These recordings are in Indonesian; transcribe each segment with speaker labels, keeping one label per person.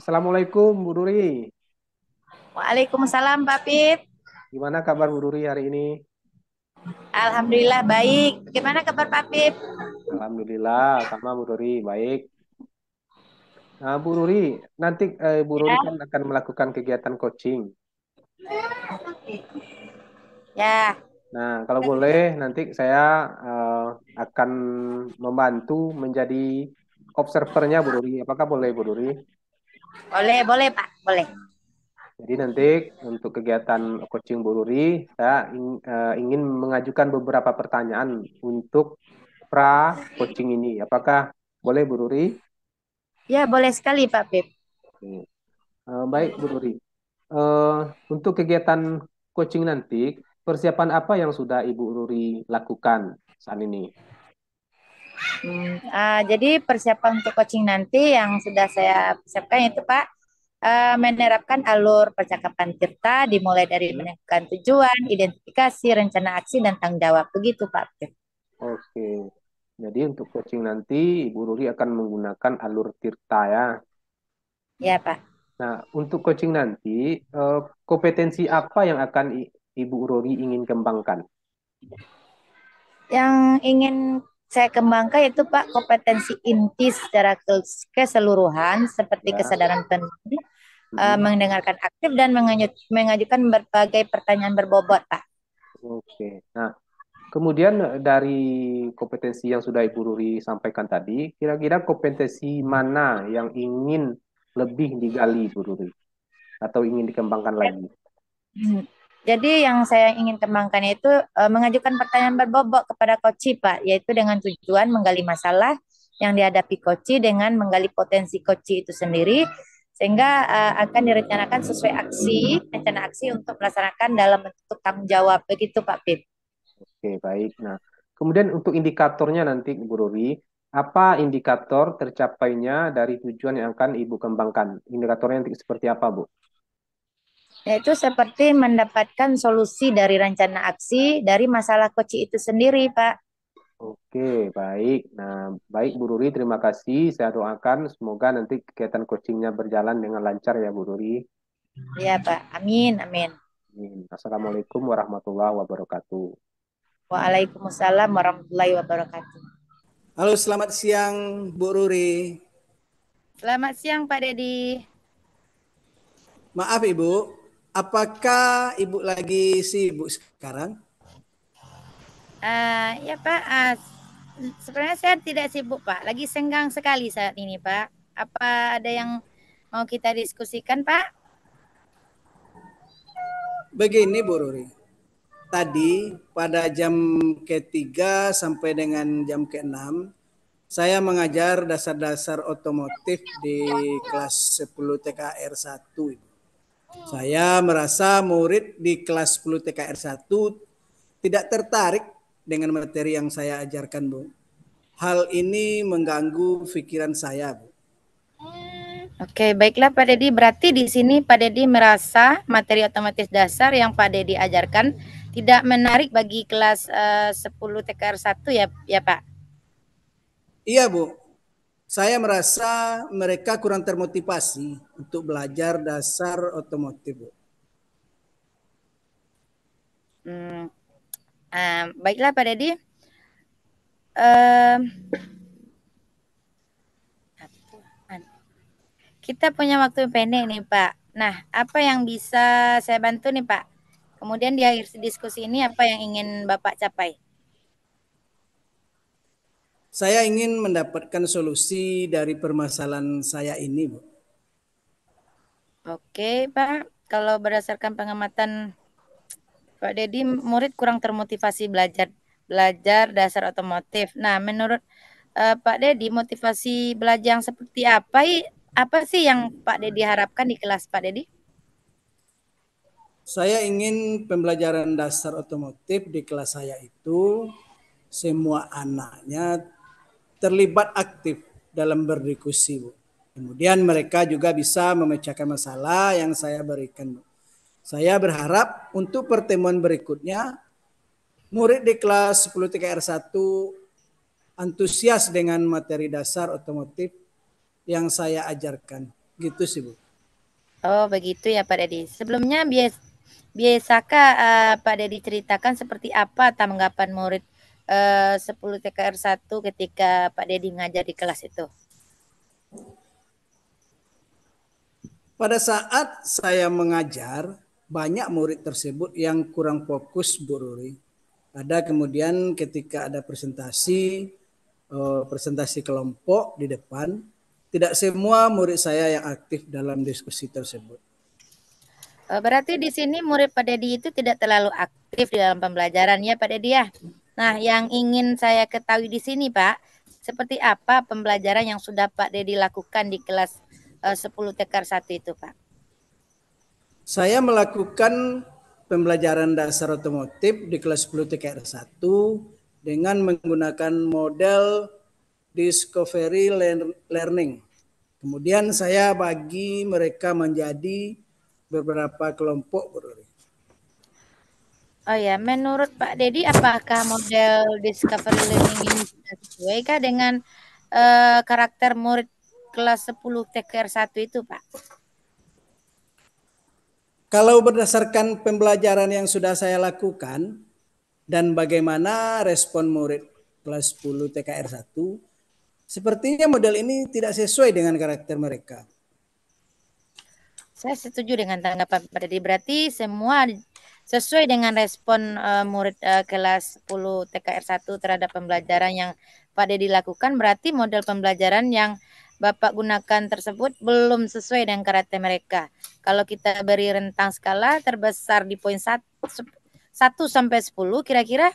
Speaker 1: Assalamualaikum Bu Duri.
Speaker 2: Waalaikumsalam Pak Pip.
Speaker 1: Gimana kabar Bu Duri hari ini?
Speaker 2: Alhamdulillah baik. Bagaimana kabar Pak Pip?
Speaker 1: Alhamdulillah sama Bu Duri baik. Nah, Bu Duri, nanti Bu Duri kan
Speaker 2: Ya,
Speaker 1: akan melakukan kegiatan coaching.
Speaker 2: ya,
Speaker 1: Nah, kalau boleh nanti saya eh, akan membantu menjadi observernya Bu Duri. Apakah boleh Bu Duri?
Speaker 2: boleh, boleh Pak, boleh.
Speaker 1: Jadi nanti untuk kegiatan coaching Bu Duri, saya ingin mengajukan beberapa pertanyaan untuk pra coaching ini. Apakah boleh Bu Duri?
Speaker 2: Ya, boleh sekali Pak Pip.
Speaker 1: Oke. Baik Bu Duri. Eh, untuk kegiatan coaching nanti, persiapan apa yang sudah Ibu Duri lakukan saat ini?
Speaker 2: Jadi persiapan untuk coaching nanti yang sudah saya persiapkan itu Pak, menerapkan alur percakapan Tirta dimulai dari
Speaker 1: Hmm?
Speaker 2: menentukan tujuan, identifikasi, rencana aksi, dan tanggung jawab. Begitu Pak Pip.
Speaker 1: Oke. Jadi untuk coaching nanti, Ibu Duri akan menggunakan alur Tirta ya.
Speaker 2: Ya Pak.
Speaker 1: Nah, untuk coaching nanti, kompetensi apa yang akan Ibu Duri ingin kembangkan?
Speaker 2: Yang ingin saya kembangkan itu Pak kompetensi inti secara keseluruhan seperti
Speaker 1: Ya.
Speaker 2: kesadaran penuh,
Speaker 1: Mhm.
Speaker 2: mendengarkan aktif dan mengajukan berbagai pertanyaan berbobot Pak.
Speaker 1: Oke. Nah, kemudian dari kompetensi yang sudah Ibu Ruri sampaikan tadi, kira-kira kompetensi mana yang ingin lebih digali Ibu Ruri atau ingin dikembangkan lagi?
Speaker 2: Hmm. Jadi yang saya ingin kembangkan itu mengajukan pertanyaan berbobot kepada coach Pak, yaitu dengan tujuan menggali masalah yang dihadapi coach dengan menggali potensi coach itu sendiri sehingga akan direncanakan sesuai rencana aksi untuk melaksanakan dalam bentuk tanggung jawab. Begitu Pak Pip.
Speaker 1: Oke, baik. Nah, kemudian untuk indikatornya nanti Ibu Ruri, apa indikator tercapainya dari tujuan yang akan Ibu kembangkan? Indikatornya nanti seperti apa, Bu?
Speaker 2: Yaitu seperti mendapatkan solusi dari rencana aksi dari masalah coach itu sendiri, Pak.
Speaker 1: Oke, baik. Nah, baik Bu Ruri, terima kasih. Saya doakan semoga nanti kegiatan coachingnya berjalan dengan lancar ya Bu Ruri.
Speaker 2: Ya, Pak. Amin, amin.
Speaker 1: Amin. Assalamualaikum warahmatullahi wabarakatuh.
Speaker 2: Waalaikumsalam warahmatullahi wabarakatuh.
Speaker 3: Halo, selamat siang Bu Ruri.
Speaker 2: Selamat siang, Pak Dedi.
Speaker 3: Maaf Ibu, apakah Ibu lagi sibuk sekarang?
Speaker 2: Ya, Pak. Sebenarnya saya tidak sibuk, Pak. Lagi senggang sekali saat ini, Pak. Apa ada yang mau kita diskusikan, Pak?
Speaker 3: Begini Bu Ruri, tadi pada jam ketiga sampai dengan jam keenam, saya mengajar dasar-dasar otomotif di kelas 10 TKR 1. Saya merasa murid di kelas 10 TKR 1 tidak tertarik dengan materi yang saya ajarkan, Bu. Hal ini mengganggu pikiran saya, Bu.
Speaker 2: Oke, baiklah Pak Dedi. Berarti di sini Pak Dedi merasa materi otomatis dasar yang Pak Dedi ajarkan tidak menarik bagi kelas 10 TKR 1 ya, ya Pak.
Speaker 3: Iya, Bu. Saya merasa mereka kurang termotivasi untuk belajar dasar otomotif, Bu.
Speaker 2: Hmm, baiklah Pak Dedi. Em, kita punya waktu pendek nih Pak. Nah, apa yang bisa saya bantu nih Pak? Kemudian di akhir diskusi ini apa yang ingin Bapak capai?
Speaker 3: Saya ingin mendapatkan solusi dari permasalahan saya ini, Bu.
Speaker 2: Oke Pak, kalau berdasarkan pengamatan Pak Dedi, murid kurang termotivasi belajar belajar dasar otomotif. Nah, menurut Pak Dedi, motivasi belajar yang seperti apa sih yang Pak Dedi harapkan di kelas Pak Dedi?
Speaker 3: Saya ingin pembelajaran dasar otomotif di kelas saya itu semua anaknya terlibat aktif dalam berdiskusi, Bu. Kemudian mereka juga bisa memecahkan masalah yang saya berikan, Bu. Saya berharap untuk pertemuan berikutnya murid di kelas 10 TKR 1 antusias dengan materi dasar otomotif yang saya ajarkan. Gitu sih, Bu.
Speaker 2: Oh, begitu ya Pak Dedi. Sebelumnya biasakah Pak Dedi ceritakan seperti apa tanggapan murid 10 TKR 1 ketika Pak Dedi ngajar di kelas itu?
Speaker 3: Pada saat saya mengajar, banyak murid tersebut yang kurang fokus, Bu Ruri. Ada kemudian ketika ada presentasi kelompok di depan, tidak semua murid saya yang aktif dalam diskusi tersebut.
Speaker 2: Berarti di sini murid Pak Dedi itu tidak terlalu aktif di dalam pembelajaran ya Pak Dedi ya. Nah, yang ingin saya ketahui di sini Pak, seperti apa pembelajaran yang sudah Pak Dedi lakukan di kelas 10 TKR 1 itu Pak?
Speaker 3: Saya melakukan pembelajaran dasar otomotif di kelas 10 TKR 1 dengan menggunakan model discovery learning. Kemudian saya bagi mereka menjadi beberapa kelompok.
Speaker 2: Oh ya, menurut Pak Dedi, apakah model discovery learning ini sudah sesuai kah dengan karakter murid kelas 10 TKR 1 itu, Pak?
Speaker 3: Kalau berdasarkan pembelajaran yang sudah saya lakukan dan bagaimana respon murid kelas 10 TKR 1, sepertinya model ini tidak sesuai dengan karakter mereka.
Speaker 2: Saya setuju dengan tanggapan Pak Dedi. Berarti semua sesuai dengan respon murid kelas 10 TKR 1 terhadap pembelajaran yang Pak Dedi lakukan. Berarti model pembelajaran yang Bapak gunakan tersebut belum sesuai dengan karakter mereka. Kalau kita beri rentang skala terbesar di poin 1 sampai 10, kira-kira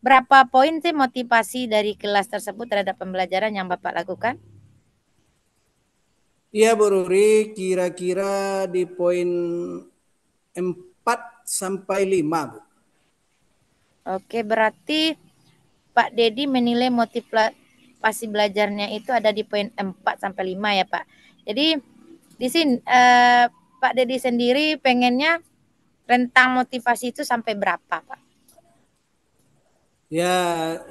Speaker 2: berapa poin sih motivasi dari kelas tersebut terhadap pembelajaran yang Bapak lakukan?
Speaker 3: Iya Bu Ruri, kira-kira di poin 4 sampai 5, Bu.
Speaker 2: Oke, berarti Pak Dedi menilai motivasi belajarnya itu ada di poin 4 sampai 5 ya, Pak. Jadi di sini Pak Dedi sendiri pengennya rentang motivasi itu sampai berapa, Pak?
Speaker 3: Ya,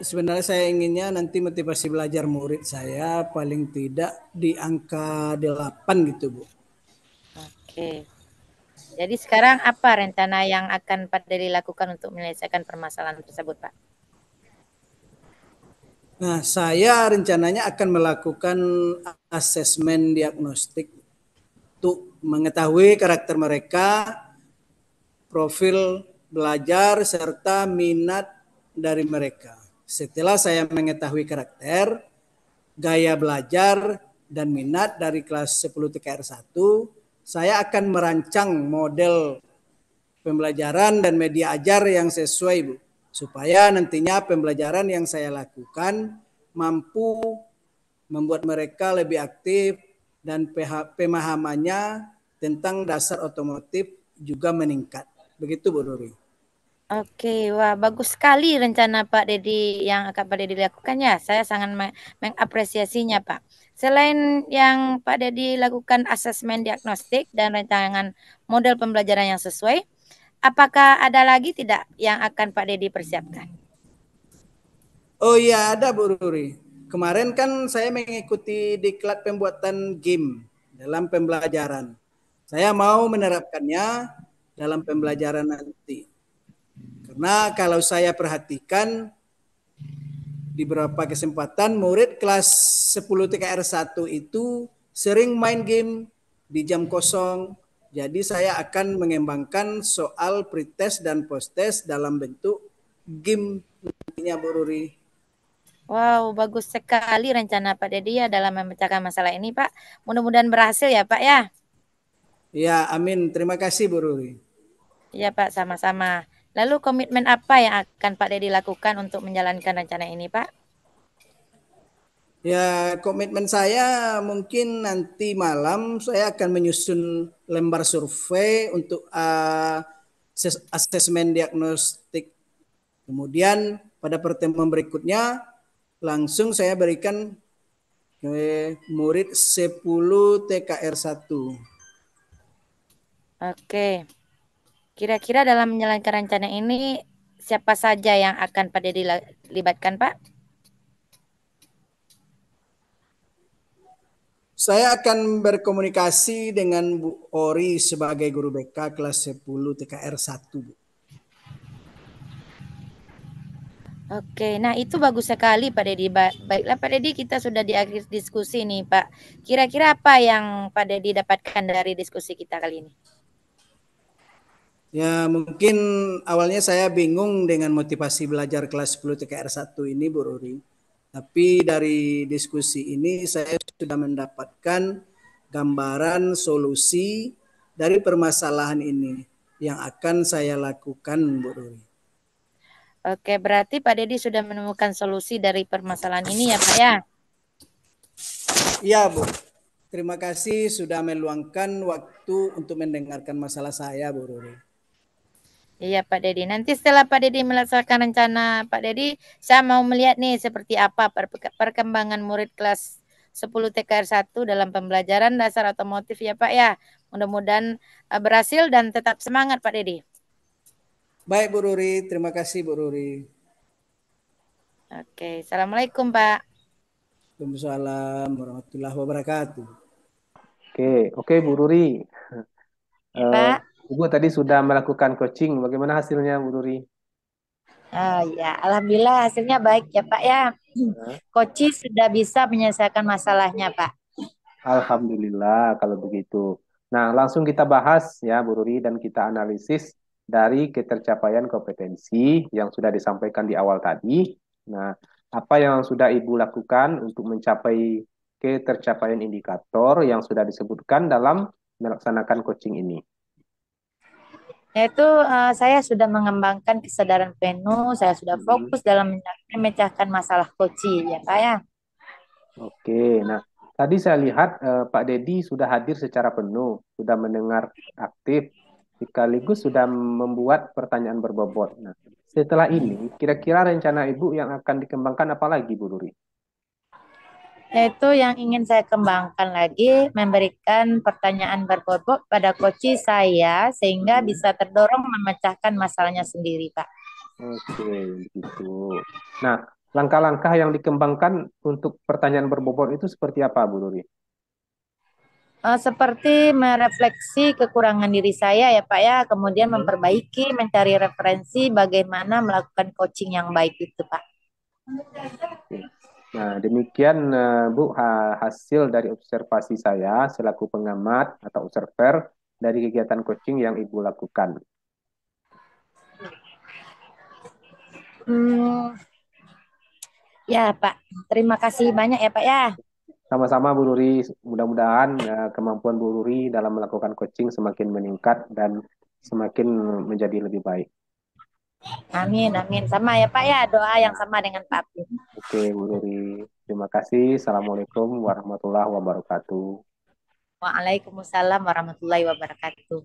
Speaker 3: sebenarnya saya inginnya nanti motivasi belajar murid saya paling tidak di angka 8 gitu, Bu.
Speaker 2: Oke. Jadi sekarang apa rencana yang akan Pak Dedi lakukan untuk menyelesaikan permasalahan tersebut, Pak?
Speaker 3: Nah, saya rencananya akan melakukan asesmen diagnostik untuk mengetahui karakter mereka, profil belajar, serta minat dari mereka. Setelah saya mengetahui karakter, gaya belajar, dan minat dari kelas 10 TKR 1, saya akan merancang model pembelajaran dan media ajar yang sesuai, Bu, supaya nantinya pembelajaran yang saya lakukan mampu membuat mereka lebih aktif dan pemahamannya tentang dasar otomotif juga meningkat. Begitu, Bu Nuri.
Speaker 2: Oke, wah bagus sekali rencana Pak Dedi yang akan Pak Dedi lakukan ya. Saya sangat mengapresiasinya, Pak. Selain yang Pak Dedi lakukan asesmen diagnostik dan rancangan model pembelajaran yang sesuai, apakah ada lagi tidak yang akan Pak Dedi persiapkan?
Speaker 3: Oh iya, ada Bu Ruri. Kemarin kan saya mengikuti diklat pembuatan game dalam pembelajaran. Saya mau menerapkannya dalam pembelajaran nanti. Karena kalau saya perhatikan di beberapa kesempatan murid kelas 10 TKR 1 itu sering main game di jam kosong. Jadi saya akan mengembangkan soal pretest dan posttest dalam bentuk game nantinya, Bu Ruri.
Speaker 2: Wow, bagus sekali rencana Pak Dedi ya dalam memecahkan masalah ini, Pak. Mudah-mudahan berhasil ya, Pak ya.
Speaker 3: Ya, amin. Terima kasih, Bu Ruri.
Speaker 2: Iya, Pak, sama-sama. Lalu komitmen apa yang akan Pak Dedi lakukan untuk menjalankan rencana ini, Pak?
Speaker 3: Ya, komitmen saya mungkin nanti malam saya akan menyusun lembar survei untuk asesmen diagnostik. Kemudian pada pertemuan berikutnya langsung saya berikan ke murid 10 TKR 1.
Speaker 2: Oke. Kira-kira dalam menjalankan rencana ini siapa saja yang akan Pak Dedi libatkan, Pak?
Speaker 3: Saya akan berkomunikasi dengan Bu Ori sebagai guru BK kelas 10 TKR 1, Bu.
Speaker 2: Oke, nah itu bagus sekali Pak Dedi. Baiklah Pak Dedi, kita sudah di akhir diskusi nih Pak. Kira-kira apa yang Pak Dedi dapatkan dari diskusi kita kali ini?
Speaker 3: Ya, mungkin awalnya saya bingung dengan motivasi belajar kelas 10 TKR 1 ini, Bu Ruri. Tapi dari diskusi ini saya sudah mendapatkan gambaran solusi dari permasalahan ini yang akan saya lakukan, Bu Ruri.
Speaker 2: Oke, berarti Pak Dedi sudah menemukan solusi dari permasalahan ini ya Pak ya?
Speaker 3: Iya, Bu. Terima kasih sudah meluangkan waktu untuk mendengarkan masalah saya, Bu Ruri.
Speaker 2: Iya Pak Dedi. Nanti setelah Pak Dedi melaksanakan rencana Pak Dedi, saya mau melihat nih seperti apa perkembangan murid kelas 10 TKR 1 dalam pembelajaran dasar otomotif ya Pak ya. Mudah-mudahan berhasil dan tetap semangat Pak Dedi.
Speaker 3: Baik, Bu Ruri. Terima kasih, Bu Ruri.
Speaker 2: Oke, Assalamualaikum Pak.
Speaker 3: Waalaikumsalam warahmatullahi wabarakatuh.
Speaker 1: Oke, Bu Ruri.
Speaker 2: Ya, Pak.
Speaker 1: Ibu tadi sudah melakukan coaching. Bagaimana hasilnya, Bu Ruri?
Speaker 2: Oh ya, alhamdulillah hasilnya baik ya Pak ya. Koci sudah bisa menyelesaikan masalahnya Pak.
Speaker 1: Alhamdulillah kalau begitu. Nah, langsung kita bahas ya, Bu Ruri, dan kita analisis dari ketercapaian kompetensi yang sudah disampaikan di awal tadi. Nah, apa yang sudah Ibu lakukan untuk mencapai ketercapaian indikator yang sudah disebutkan dalam melaksanakan coaching ini?
Speaker 2: Yaitu saya sudah mengembangkan kesadaran penuh, saya sudah fokus dalam memecahkan masalah koci ya Pak ya.
Speaker 1: Oke, nah tadi saya lihat Pak Dedi sudah hadir secara penuh, sudah mendengar aktif, sekaligus sudah membuat pertanyaan berbobot. Nah, setelah ini, kira-kira rencana Ibu yang akan dikembangkan apa lagi, Bu Ruri?
Speaker 2: Yaitu yang ingin saya kembangkan lagi, memberikan pertanyaan berbobot pada koci saya sehingga bisa terdorong memecahkan masalahnya sendiri Pak.
Speaker 1: Oke, begitu. Nah, langkah-langkah yang dikembangkan untuk pertanyaan berbobot itu seperti apa, Bu Ruri?
Speaker 2: Seperti merefleksi kekurangan diri saya ya Pak ya, kemudian memperbaiki, mencari referensi bagaimana melakukan coaching yang baik itu Pak.
Speaker 1: Oke. Nah, demikian Bu hasil dari observasi saya selaku pengamat atau observer dari kegiatan coaching yang Ibu lakukan.
Speaker 2: Ya Pak, terima kasih banyak ya Pak ya.
Speaker 1: Sama-sama Bu Ruri, mudah-mudahan kemampuan Bu Ruri dalam melakukan coaching semakin meningkat dan semakin menjadi lebih baik.
Speaker 2: Amin, amin. Sama ya Pak ya, doa yang sama dengan Pak Abdul.
Speaker 1: Oke, Bu Ruri. Terima kasih. Assalamualaikum warahmatullahi wabarakatuh.
Speaker 2: Waalaikumsalam warahmatullahi wabarakatuh.